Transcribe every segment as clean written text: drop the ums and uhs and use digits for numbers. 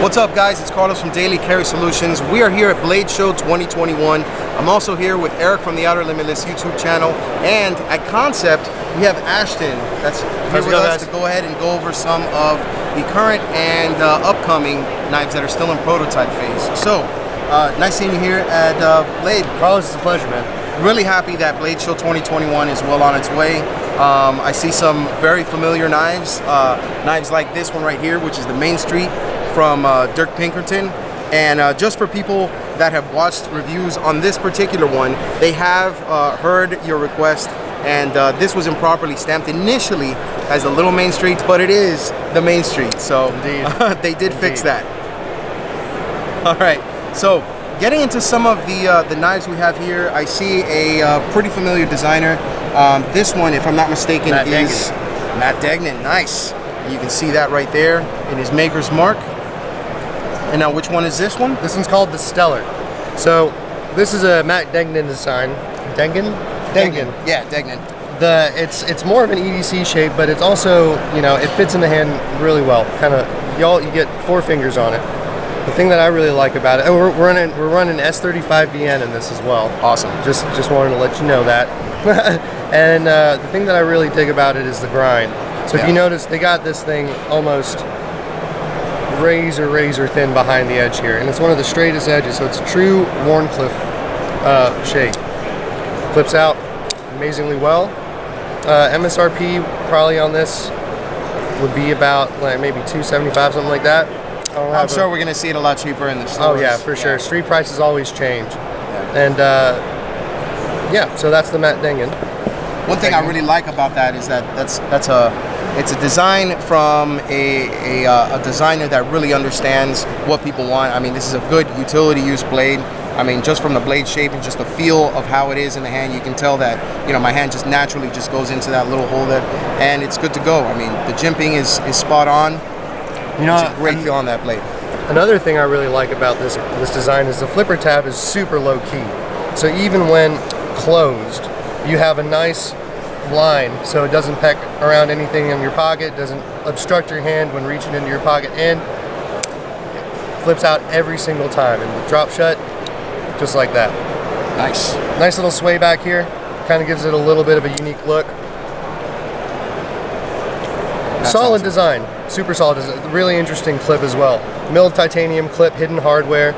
What's up, guys? It's Carlos from Daily Carry Solutions. We are here at Blade Show 2021. I'm also here with Eric from the Outer Limitless YouTube channel, and at Kansept we have Ashton that's here with us to go ahead and go over some of the current and upcoming knives that are still in prototype phase. So, nice seeing you here at Blade. Carlos, it's a pleasure, man. Really happy that Blade Show 2021 is well on its way. I see some very familiar knives, knives like this one right here, which is the Main Street from Dirk Pinkerton. And just for people that have watched reviews on this particular one, they have heard your request, and this was improperly stamped initially as the Little Main Street, but it is the Main Street, so they did fix that. All right, so getting into some of the knives we have here, I see a pretty familiar designer. This one, if I'm not mistaken, is Matt Degnan. Nice. You can see that right there in his maker's mark. And now, which one is this one? This one's called the Steller. So this is a Matt Degnan design. Degnan? Yeah, Degnan. It's more of an EDC shape, but it's also, you know, it fits in the hand really well. Kind of, you get 4 fingers on it. The thing that I really like about it, we're running S35 VN in this as well. Awesome. Just wanted to let you know that. And the thing that I really dig about it is the grind. So if you notice, they got this thing almost razor thin behind the edge here, and it's one of the straightest edges, so it's a true Warncliffe shape. Flips out amazingly well. MSRP probably on this would be about like maybe $275, something like that. I'm sure we're going to see it a lot cheaper in the stores. Oh yeah, for sure. Street prices always change. And yeah, so that's the Matt Degnan. One thing I really like about that is that it's a design from a designer that really understands what people want. I mean, this is a good utility use blade. I mean, just from the blade shape and just the feel of how it is in the hand, you can tell that, you know, my hand just naturally just goes into that little hole there, and it's good to go. I mean, the jimping is spot on. You know, it's a great feel on that blade. Another thing I really like about this design is the flipper tab is super low key. So even when closed, you have a nice line, so it doesn't peck around anything in your pocket, doesn't obstruct your hand when reaching into your pocket, and it flips out every single time. And the drop shut, just like that. Nice. Nice little sway back here, kind of gives it a little bit of a unique look. Solid design, super solid design. Really interesting clip as well. Milled titanium clip, hidden hardware.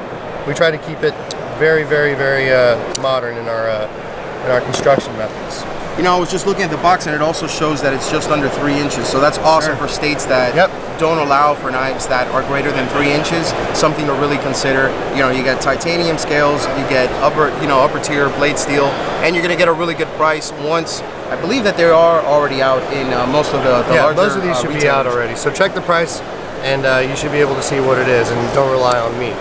We try to keep it very modern in our construction methods. You know, I was just looking at the box, and it also shows that it's just under 3 inches. So that's awesome for states that don't allow for knives that are greater than 3 inches. Something to really consider. You know, you get titanium scales, you get upper tier blade steel, and you're going to get a really good price. Once, I believe that they are already out in most of the larger most of these should be out already. So check the price, and you should be able to see what it is, and don't rely on me.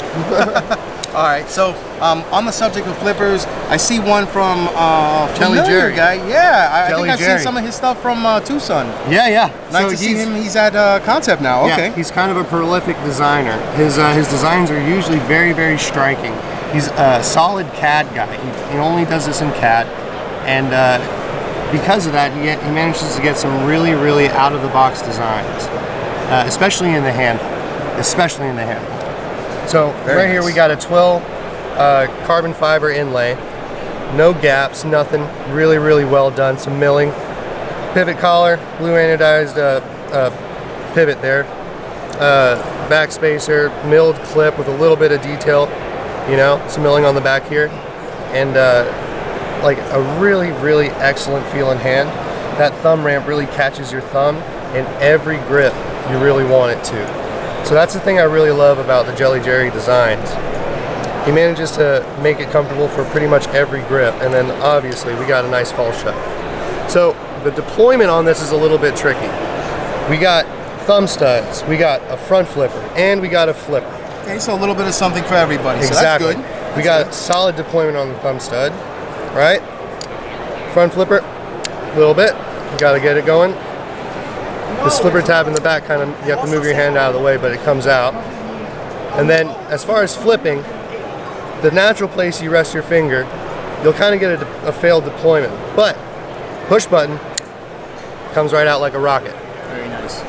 All right, so on the subject of flippers, I see one from Jelly Jerry guy. Yeah, I think I've seen some of his stuff from Tucson. Yeah. Nice to see him. He's at Kansept now. Okay. Yeah, he's kind of a prolific designer. His designs are usually very striking. He's a solid CAD guy. He only does this in CAD, and because of that, he manages to get some really out of the box designs, especially in the handle. So right here we got a twill carbon fiber inlay, no gaps, nothing, really well done. Some milling, pivot collar, blue anodized pivot there, back spacer, milled clip with a little bit of detail, you know, some milling on the back here, and like a really excellent feeling hand. That thumb ramp really catches your thumb in every grip you really want it to. So that's the thing I really love about the Jelly Jerry designs. He manages to make it comfortable for pretty much every grip, and then obviously we got a nice fall shut. So the deployment on this is a little bit tricky. We got thumb studs, we got a front flipper, and we got a flipper. Okay, so a little bit of something for everybody. Exactly. So that's good. We got solid deployment on the thumb stud, right? Front flipper, a little bit. You got to get it going. This flipper tab in the back, kind of, you have to move your hand out of the way, but it comes out. And then as far as flipping, the natural place you rest your finger, you'll kind of get a failed deployment. But push button, comes right out like a rocket. Very nice.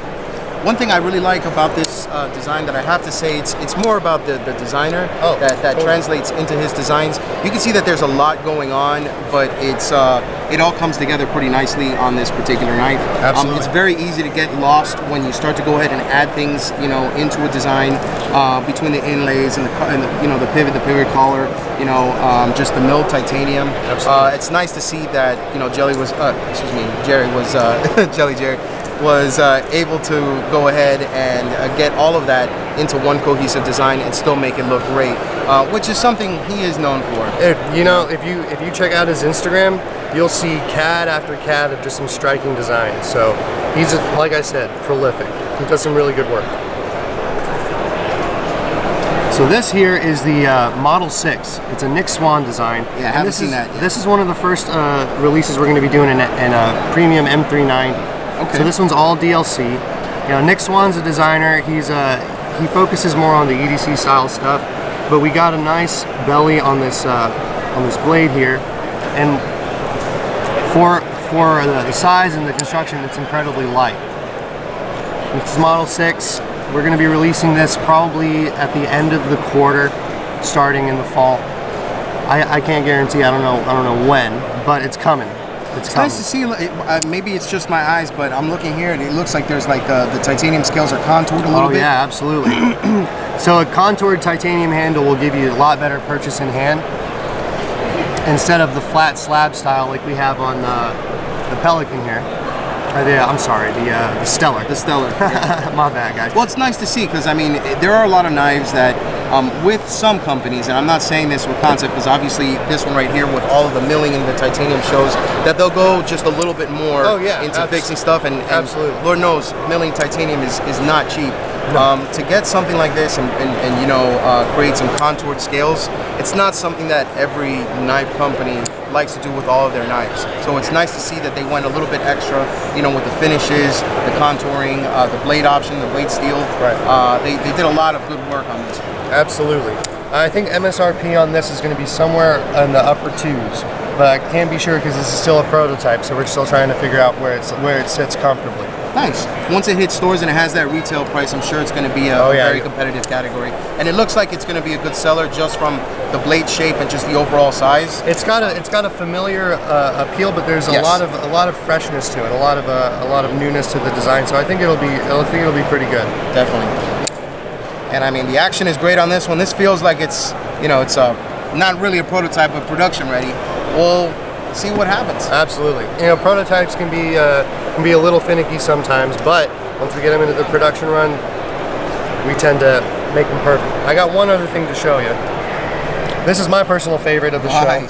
One thing I really like about this design that I have to say, it's more about the designer that totally. translates into his designs. You can see that there's a lot going on, but it all comes together pretty nicely on this particular knife. Absolutely. It's very easy to get lost when you start to go ahead and add things, you know, into a design between the inlays and the pivot collar, you know, just the milled titanium. Absolutely. It's nice to see that, you know, Jerry was Jelly Jerry was able to go ahead and get all of that into one cohesive design and still make it look great, which is something he is known for. You know, if you check out his Instagram, you'll see CAD after CAD of just some striking designs. So he's, like I said, prolific. He does some really good work. So this here is the Model 6. It's a Nick Swan design. Yeah, I haven't seen that yet. This is one of the first releases we're going to be doing in a premium M390. Okay. So this one's all DLC. You know, Nick Swan's a designer. He focuses more on the EDC style stuff, but we got a nice belly on this blade here, and for the size and the construction, it's incredibly light. This is Model 6. We're going to be releasing this probably at the end of the quarter, starting in the fall. I can't guarantee. I don't know when, but it's coming. It's nice to see. Maybe it's just my eyes, but I'm looking here and it looks like there's like the titanium scales are contoured a little bit. Oh yeah, absolutely. So a contoured titanium handle will give you a lot better purchase in hand instead of the flat slab style like we have on the Pelican here. I'm sorry, the Steller. The Steller. Yeah. My bad, guys. Well, it's nice to see because I mean there are a lot of knives that with some companies, and I'm not saying this with Kansept because obviously this one right here with all of the milling and the titanium shows that they'll go just a little bit more into fixing stuff, and absolutely. Lord knows milling titanium is not cheap. No. To get something like this and you know create some contoured scales, it's not something that every knife company likes to do with all of their knives. So it's nice to see that they went a little bit extra, you know, with the finishes, the contouring, the blade option, the blade steel. Right. They did a lot of good work on this one. Absolutely. I think MSRP on this is going to be somewhere in the upper 2s, but I can't be sure because this is still a prototype, so we're still trying to figure out where it sits comfortably. Nice. Once it hits stores and it has that retail price, I'm sure it's going to be a very competitive category. And it looks like it's going to be a good seller just from the blade shape and just the overall size. It's got a familiar appeal, but there's a lot of freshness to it, a lot of newness to the design. So I think it'll be pretty good. Definitely. And I mean, the action is great on this one. This feels like it's, you know, it's not really a prototype, but production ready. We'll see what happens. Absolutely. You know, prototypes can be a little finicky sometimes, but once we get them into the production run, we tend to make them perfect. I got one other thing to show you. This is my personal favorite of the show.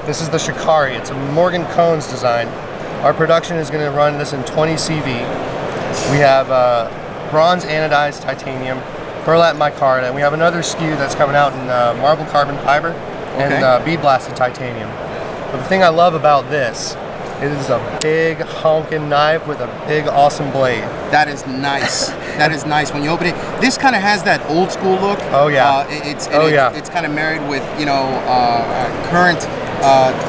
This is the Shikari. It's a Morgan Cohn's design. Our production is going to run this in 20 CV. We have bronze anodized titanium, burlap micarta, and we have another SKU that's coming out in marble carbon fiber and bead blasted titanium. But the thing I love about this is a big honking knife with a big awesome blade. That is nice. That is nice. When you open it, this kind of has that old school look. Oh yeah. It's kind of married with, you know, current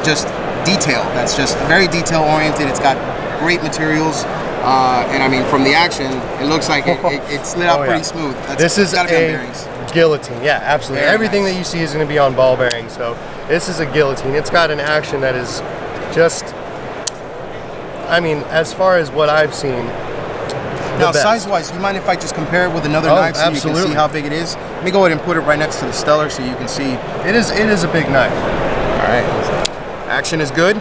just detail. That's just very detail oriented. It's got great materials. And I mean, from the action, it looks like it slid out pretty smooth. This is a guillotine. Yeah, absolutely. Very Everything nice. that you see is going to be on ball bearings. So this is a guillotine. It's got an action that is just, I mean, as far as what I've seen. Now, size-wise, you mind if I just compare it with another knife so you can see how big it is? Let me go ahead and put it right next to the Steller so you can see. It is a big knife. All right. Action is good.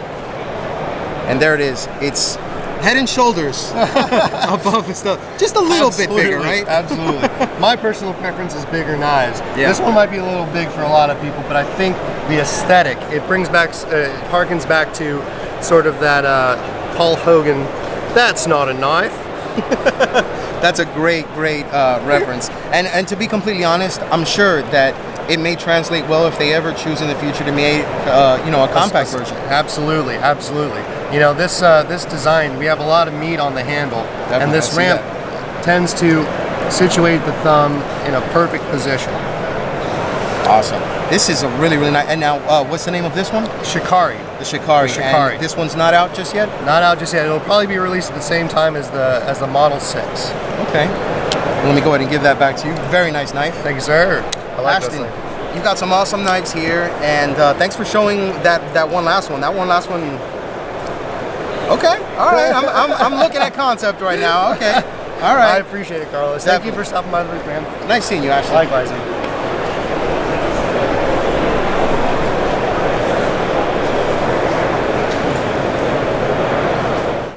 And there it is. It's head and shoulders above the stuff. Just a little bit bigger, right? Absolutely. My personal preference is bigger knives. Yeah. This one might be a little big for a lot of people, but I think the aesthetic, it brings back, harkens back to sort of that Paul Hogan, that's not a knife. That's a great reference. And to be completely honest, I'm sure that it may translate well if they ever choose in the future to make you know, a compact version. Absolutely, absolutely. You know, this design, we have a lot of meat on the handle, and this ramp tends to situate the thumb in a perfect position. Awesome. This is a really nice. And now, what's the name of this one? Shikari. The The Shikari. The Shikari. And this one's not out just yet? Not out just yet. It'll probably be released at the same time as the Model 6. Okay. Let me go ahead and give that back to you. Very nice knife. Thank you, sir. I like Ashton, those things. you got some awesome knives here, and thanks for showing that one last one. That one last one. Okay. All right. I'm looking at Kansept right now. Okay. All right. I appreciate it, Carlos. Thank you for stopping by the booth, man. Nice seeing you, Ashton. Likewise.